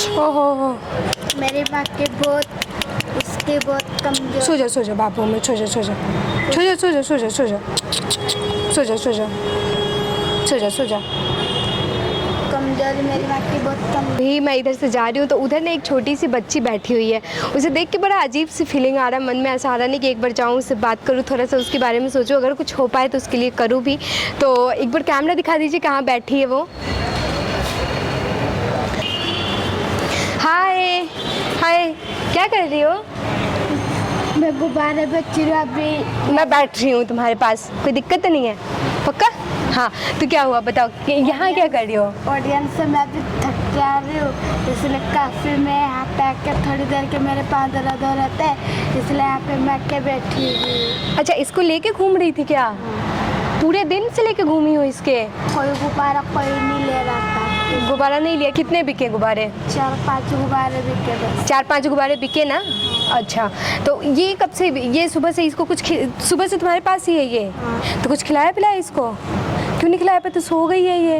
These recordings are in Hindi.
ओहो हो। मेरी माँ की बहुत उसकी बहुत कमजोर। सो जा बाबू में, सो जा सो जा सो जा सो जा सो जा सो जा सो जा सो जा सो जा सो जा। कमजोरी मेरी माँ की बहुत कम। भी मैं इधर से जा रही हूँ तो उधर ना एक छोटी सी बच्ची बैठी हुई है, उसे देख के बड़ा अजीब सी फीलिंग आ रहा है मन में। ऐसा आ रहा नहीं कि एक बार जाऊँ उससे बात करूँ, थोड़ा सा उसके बारे में सोचूं, अगर कुछ हो पाए तो उसके लिए करूँ भी। तो एक बार कैमरा दिखा दीजिए कहाँ बैठी है वो। हाय हाय, क्या कर रही हो? मैं गुब्बारे बेच रही हूँ अभी। मैं बैठ रही हूँ तुम्हारे पास, कोई दिक्कत तो नहीं है? पक्का? हाँ, तो क्या हुआ बताओ कि यहाँ क्या कर रही हो? ऑडियंस से मैं अभी थक के आ रही हूँ, इसलिए काफ़ी मैं यहाँ पे आके थोड़ी देर के मेरे पाँव दर्द हो रहते हैं, इसलिए यहाँ पे मैं आके बैठी हुई। अच्छा, इसको लेके घूम रही थी क्या? पूरे दिन से लेके घूमी हो इसके? कोई गुब्बारा कोई नहीं ले रहा था। गुब्बारा नहीं लिया? कितने बिके गुब्बारे? 4-5 गुब्बारे बिके बस। 4-5 गुब्बारे बिके ना? अच्छा, तो ये कब से, ये सुबह से इसको कुछ सुबह से तुम्हारे पास ही है ये? तो कुछ खिलाया पिलाया इसको? क्यों नहीं खिलाया? पे तो सो गई है ये।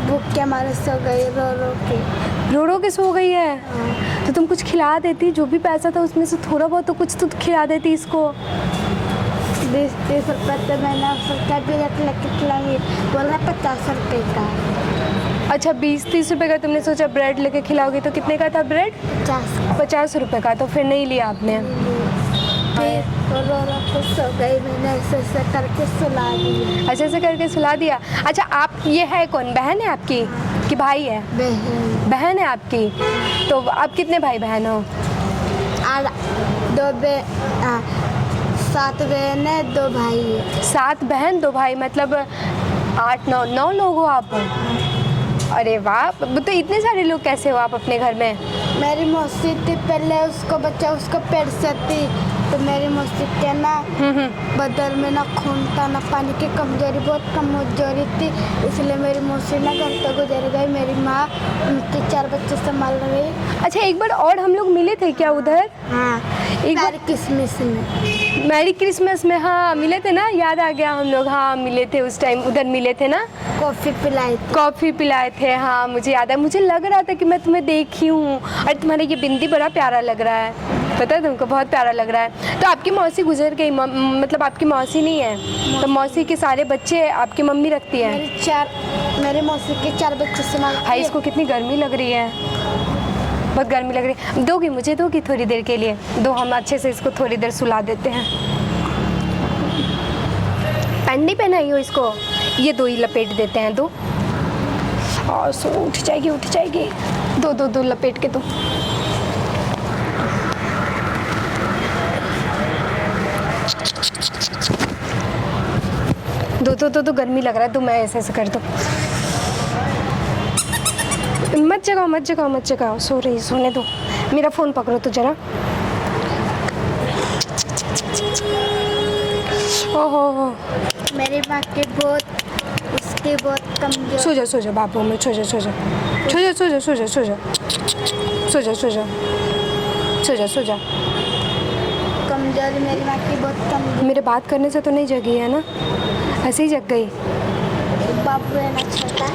भूख के मारे सो गई रो रो के सो गई है। तो तुम कुछ खिला देती, जो भी पैसा था उसमें से थोड़ा बहुत तो कुछ तो खिला देती इसको। 20-30 रुपये तो मैंने उसका भी रख लेके खिलाई, बोला 50 रुपये का। अच्छा, 20-30 रुपये का तुमने सोचा ब्रेड लेके खिलाओगी, तो कितने का था ब्रेड? 50 रुपये का। तो फिर नहीं लिया आपने? फिर रो के सो गई, मैंने ऐसे करके सुला दिया। अच्छा, ऐसे करके सुला दिया। अच्छा, आप ये है कौन, बहन है आपकी कि भाई है? बहन है आपकी। तो आप कितने भाई बहन हो? 7 बहन है 2 भाई है। 7 बहन 2 भाई, मतलब 8-9 लोग हो आप? अरे वाह, तो इतने सारे लोग कैसे हो आप अपने घर में? मेरी मौसी थी पहले, उसको बच्चा उसको पेट से थी, तो मेरी मौसी के ना बदल में ना खून था ना पानी की कमजोरी, बहुत कमजोरी थी, इसलिए मेरी मौसी ना घर से गुजर गई। मेरी माँ उनके 4 बच्चे संभाल रही। अच्छा, एक बार और हम लोग मिले थे क्या उधर? हाँ, एक बार क्रिसमस में। मैरी क्रिसमस में, हाँ मिले थे ना, याद आ गया हम लोग। हाँ मिले थे उस टाइम, उधर मिले थे ना। कॉफ़ी पिलाए थे, हाँ मुझे याद है। मुझे लग रहा था कि मैं तुम्हें देखी हूँ। और तुम्हारा ये बिंदी बड़ा प्यारा लग रहा है, पता है तुमको, बहुत प्यारा लग रहा है। तो आपकी मौसी गुजर गई, मतलब आपकी मौसी नहीं है, तो मौसी के सारे बच्चे आपकी मम्मी रखती है? मेरी मौसी के 4 बच्चे संभालती है। हाय, इसको कितनी गर्मी लग रही है, बहुत गर्मी लग रही है। दोगी मुझे, दोगी थोड़ी देर के लिए? दो, हम अच्छे से इसको थोड़ी देर सुला देते हैं। पैंट नहीं पहनाई हो इसको? ये 2 ही लपेट देते हैं, 2। और सो उठ जाएगी, उठ जाएगी। 2 लपेट के दो। दो गर्मी लग रहा है, तो मैं ऐसे कर दो। मत जगाओ, सो रही, सोने दो। मेरा फ़ोन पकड़ो तो जरा। ओहो, मेरी माँ की उसकी बहुत कमजोर। सो जा बाबू में, सो जा। कमजोरी मेरी माँ की बहुत कमजोर। मेरे बात करने से तो नहीं जगी है ना? ऐसे ही जग गई। बाबू है ना छोटा।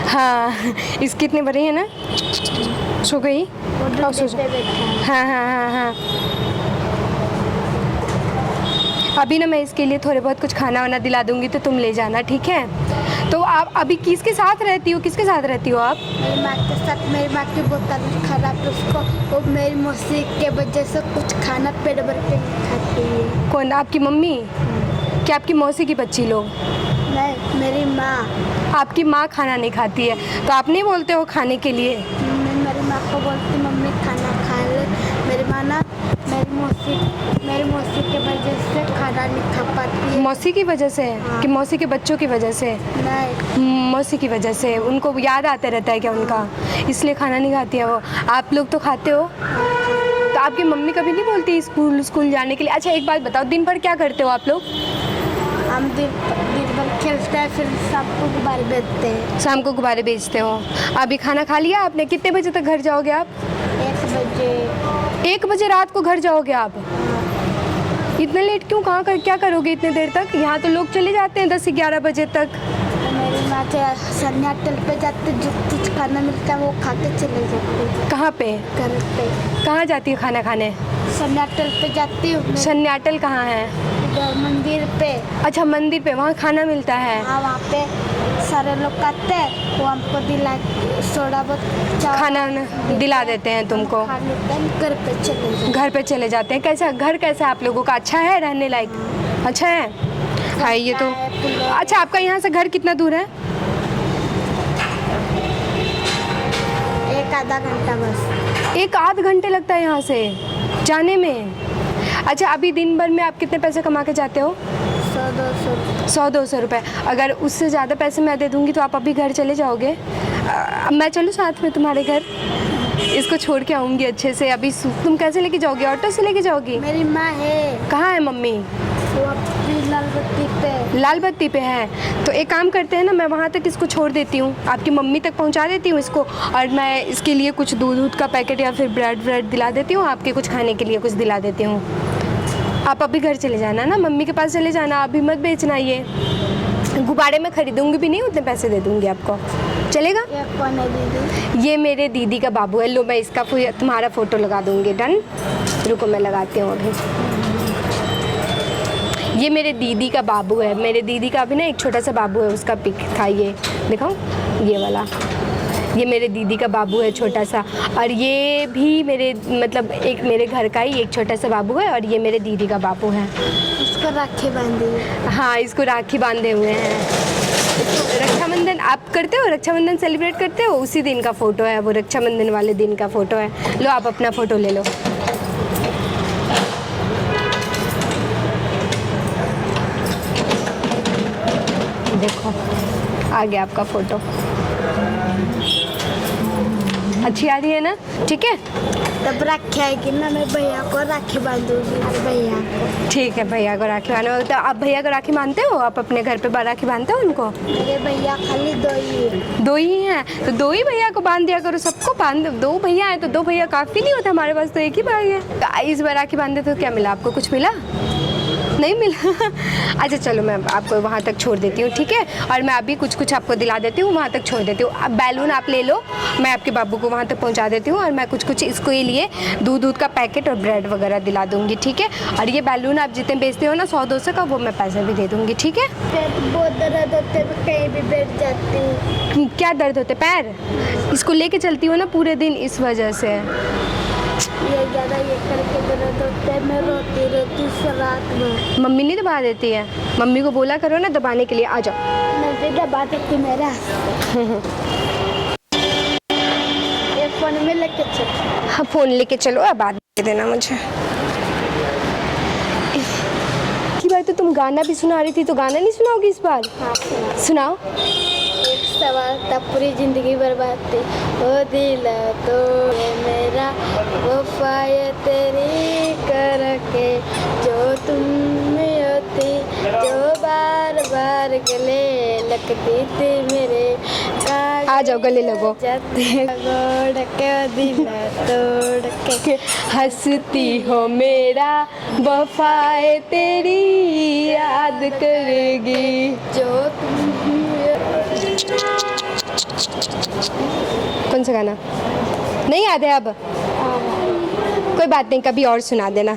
हाँ, इसकी इतनी बड़ी है ना, सो गई। सो जा। हाँ। अभी ना मैं इसके लिए थोड़े बहुत कुछ खाना वाना दिला दूंगी, तो तुम ले जाना, ठीक है? तो आप अभी किसके साथ रहती हो आप? मेरी माँ के साथ। मेरी माँ की बहुत तबीयत खराब है, उसको वो मेरी मौसी के वजह से कुछ खाना पेट भर के खाती है। कौन, आपकी मम्मी? क्या आपकी मौसी की बच्ची लोग? नहीं, मेरी माँ। आपकी माँ खाना नहीं खाती है, तो आप नहीं बोलते हो खाने के लिए? मैं मेरी माँ को बोलती मम्मी खाना खा ले। मेरी माँ ना मेरी मौसी के वजह से खाना नहीं खा पाती है। मौसी की वजह से? हाँ। कि मौसी के बच्चों की वजह से? नहीं, मौसी की वजह से। उनको याद आते रहता है क्या उनका, इसलिए खाना नहीं खाती है वो? आप लोग तो खाते हो? तो आपकी मम्मी कभी नहीं बोलती स्कूल जाने के लिए? अच्छा, एक बात बताओ, दिन भर क्या करते हो आप लोग? हम दिन भर खेलते हैं, फिर शाम को गुब्बारे बेचते हैं। शाम को गुब्बारे बेचते हो। अभी खाना खा लिया आपने? कितने बजे तक घर जाओगे आप? 1 बजे। 1 बजे रात को घर जाओगे आप? इतने लेट क्यों? क्या करोगे इतने देर तक? यहाँ तो लोग चले जाते हैं 10-11 बजे तक। मेरी माँ सन्या होटल पे जाते, जो कुछ खाना मिलता है वो खा के चले जाते। कहाँ पे? घर पे। कहाँ जाती हो खाना खाने? सन्नाटल पे जाती हूँ मैं। सन्नाटल कहाँ है? इधर मंदिर पे। अच्छा मंदिर पे, वहाँ खाना मिलता है? हाँ वहाँ पे सारे लोग खाते हैं, वो हमको दिला थोड़ा बहुत खाना दिला देते हैं तुमको? खा लेते हैं, घर पे चले जाते हैं। घर पे चले जाते हैं। कैसा घर कैसा है आप लोगों का? अच्छा है रहने लायक? अच्छा है। हाँ ये तो। अच्छा आपका यहाँ से घर कितना दूर है? एक आधा घंटा बस। 1 आध घंटे लगता है यहाँ से जाने में? अच्छा अभी दिन भर में आप कितने पैसे कमा के जाते हो? 100-200 रुपये। अगर उससे ज़्यादा पैसे मैं दे दूँगी तो आप अभी घर चले जाओगे? मैं चलूँ साथ में तुम्हारे घर? इसको छोड़ के आऊँगी अच्छे से। अभी तुम कैसे लेके जाओगी? ऑटो से लेके जाओगी? मेरी माँ है। कहाँ है मम्मी? वो अपनी लाल बत्ती पे। लाल बत्ती पे है। तो एक काम करते हैं ना, मैं वहाँ तक इसको छोड़ देती हूँ, आपकी मम्मी तक पहुँचा देती हूँ इसको, और मैं इसके लिए कुछ दूध का पैकेट या फिर ब्रेड दिला देती हूँ, आपके कुछ खाने के लिए कुछ दिला देती हूँ। आप अभी घर चले जाना ना, मम्मी के पास चले जाना, अभी मत बेचना। ये गुब्बारे में खरीदूंगी भी नहीं, उतने पैसे दे दूँगी आपको। चलेगा? ये कौन है दीदी? ये मेरे दीदी का बाबू है। लो मैं इसका तुम्हारा फ़ोटो लगा दूँगी। डन? रुको मैं लगाती हूँ अभी। ये मेरे दीदी का बाबू है। मेरे दीदी का भी ना एक छोटा सा बाबू है, उसका पिक था ये, दिखाऊं? ये वाला। ये मेरे दीदी का बाबू है छोटा सा, और ये भी मेरे मतलब एक मेरे घर का ही एक छोटा सा बाबू है, और ये मेरे दीदी का बाबू है। उसको राखी बांधी है। हाँ इसको राखी बांधे हुए हैं। रक्षाबंधन आप करते हो? रक्षाबंधन सेलिब्रेट करते हो? उसी दिन का फ़ोटो है वो, रक्षाबंधन वाले दिन का फ़ोटो है। लो आप अपना फ़ोटो ले लो। देखो आ गया आपका फ़ोटो। अच्छी आ रही है ना? ठीक है। तब राखी आएगी ना, मैं भैया को राखी बांधूंगी। भैया को। ठीक है, भैया को राखी बांधो। तो आप भैया को राखी बांधते हो? आप अपने घर पे राखी बांधते हो उनको? मेरे भैया खाली 2 ही है। 2 ही हैं तो 2 ही भैया को बांध दिया करो। सबको बांध, 2 भैया हैं तो 2 भैया काफ़ी नहीं होता? हमारे पास तो एक ही भाई है। तो इस बार राखी बांधे तो क्या मिला आपको? कुछ मिला? नहीं मिला? अच्छा चलो मैं आपको वहाँ तक छोड़ देती हूँ, ठीक है? और मैं अभी कुछ आपको दिला देती हूँ, वहाँ तक छोड़ देती हूँ। अब बैलून आप ले लो, मैं आपके बाबू को वहाँ तक पहुँचा देती हूँ, और मैं कुछ इसको ये लिए दूध का पैकेट और ब्रेड वगैरह दिला दूँगी, ठीक है? और ये बैलून आप जितने बेचते हो ना 100-200 का, वो मैं पैसे भी दे दूँगी, ठीक है? पेट बहुत दर्द होते हैं, मैं कहीं भी बैठ जाती हूँ। क्या दर्द होते? पैर? इसको लेके चलती हो ना पूरे दिन, इस वजह से। ये ज़्यादा ये करके दर्द होते हैं, मैं रोती रहती हूँ रात में। मम्मी नहीं दबा देती है? मम्मी को बोला करो ना दबाने के लिए। आ जाओ। मैं भी दबा देती मेरा। ये फ़ोन में लेके चल। हाँ फ़ोन लेके चलो, अब बात दे देना मुझे। की बार तो तुम गाना भी सुना रही थी, तो गाना नहीं सुनाओगी इस बार? हाँ सुनाओ। एक सवाल था, पूरी ज़िंदगी बर्बाद थी, ओ दिल तो मेरा वफाए तेरी करके, जो तुम में होती, जो बार बार गले लगती थी मेरे। आ जाओ गले लगो। जाते गोड़ के दिल तोड़ के हंसती हो मेरा वफाए तेरी याद करेगी, जो तुम। कौन सा गाना नहीं याद है अब? कोई बात नहीं, कभी और सुना देना।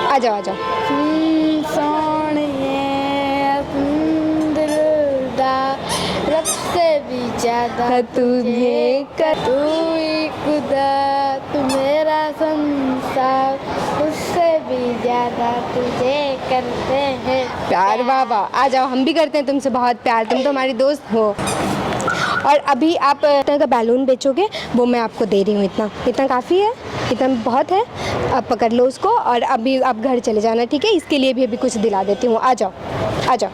आ जाओ आ जाओ। रब से भी ज्यादा तुझे तू ही खुदा, तू मेरा संसार, उससे भी ज्यादा तुझे करते हैं प्यार। वाह वाह, आ जाओ, हम भी करते हैं तुमसे बहुत प्यार, तुम तो हमारी दोस्त हो। और अभी आप इतना का बैलून बेचोगे, वो मैं आपको दे रही हूँ। इतना काफ़ी है, इतना बहुत है। आप पकड़ लो उसको, और अभी आप घर चले जाना, ठीक है? इसके लिए भी अभी कुछ दिला देती हूँ। आ जाओ आ जाओ।